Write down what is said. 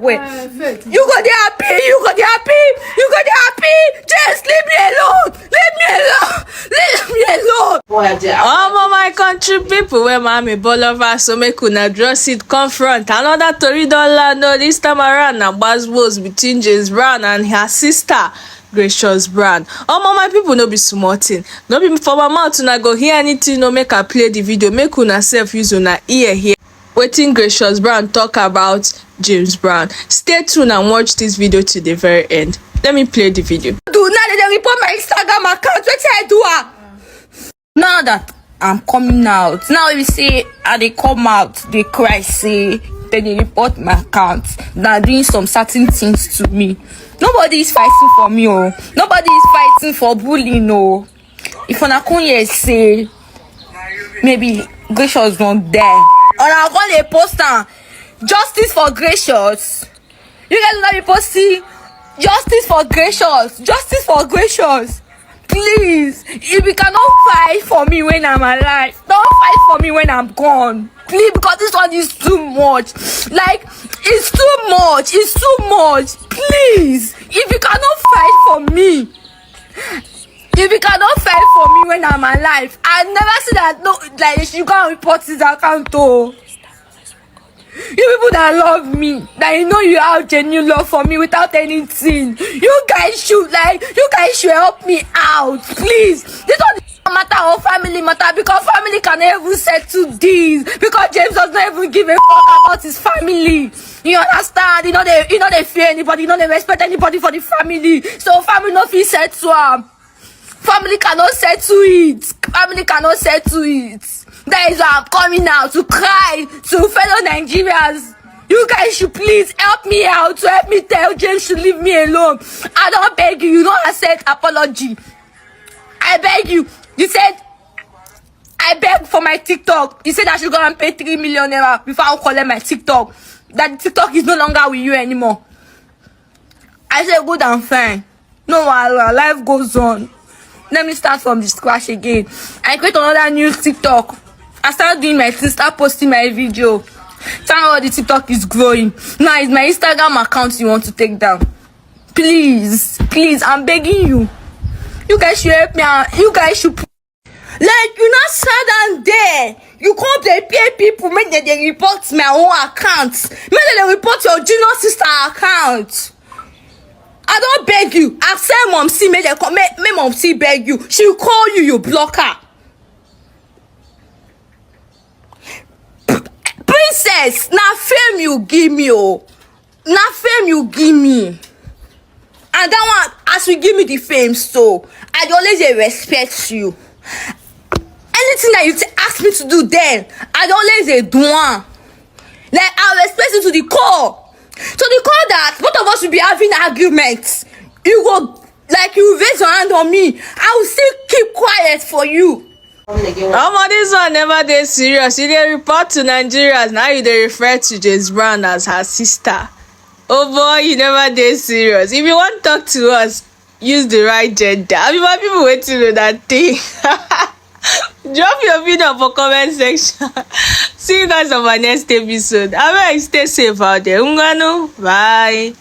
way. You go there happy, you go there happy, you go there happy. Just leave me alone. Leave me alone. Leave me alone. My country people, where mommy ball over, so make una draw seat confront. Another Tori don land this time around na buzzwords between James Brown and her sister Gracious Brown. My people no be small thing. No be for my mouth una go hear anything, no make I play the video. Make una self use una ear here. Wetin Gracious Brown talk about James Brown. Stay tuned and watch this video to the very end. Let me play the video. Do now they report my Instagram account. What I do? Now that I'm coming out, now you see they come out, they cry, say they report my account. They're doing some certain things to me. Nobody is fighting for me, oh. Nobody is fighting for bullying, oh. If on a conye say maybe Gracious not there, or I'm gonna post justice for Gracious. You guys will be posting justice for Gracious, justice for Gracious. Please, if you cannot fight for me when I'm alive, don't fight for me when I'm gone. Please, because this one is too much. Like, it's too much. It's too much. Please, if you cannot fight for me, if you cannot fight for me when I'm alive, I never see that. No, like you can't report this account. Oh, you people that love me, that you know you have genuine love for me without anything. You guys should help me out, please. This one is a matter of family matter, because family can even settle this. Because James does not even give a fuck about his family. You understand? You know they fear anybody. You know they respect anybody for the family. So family no fit settle am. Family cannot settle it. Family cannot settle it. That is why I'm coming out to cry to fellow Nigerians. You guys should please help me out, to help me tell James to leave me alone. I don't beg you. You don't accept apology. I beg you. You said I beg for my TikTok. You said I should go and pay 3 million naira before I collect my TikTok. That TikTok is no longer with you anymore. I said good and fine. No, life goes on. Let me start from the scratch again. I create another new TikTok. I started doing my thing, start posting my video. Thank God the TikTok is growing. Now it's my Instagram account you want to take down. Please, please, I'm begging you. You guys should help me out. You guys should. Like, you not sad and there. You can't pay people, make they report my own account. Make they report your junior sister account. I don't beg you. I say mom see, make mom see beg you. She'll call you, you block her. Princess, now fame you give me, oh. Now fame you give me. And that one, as you give me the fame, so I always respect you. Anything that you ask me to do then, I always do one. Like, I respect you to the core. To the core that both of us will be having arguments. You go, like, you raise your hand on me. I will still keep quiet for you. This one never dey serious. You dey report to Nigerians. Now you dey refer to James Brown as her sister. Oh boy, you never dey serious. If you want to talk to us, use the right gender. My people waiting on that thing. Drop your video for comment section. See you guys on my next episode. I will stay safe out there. Bye.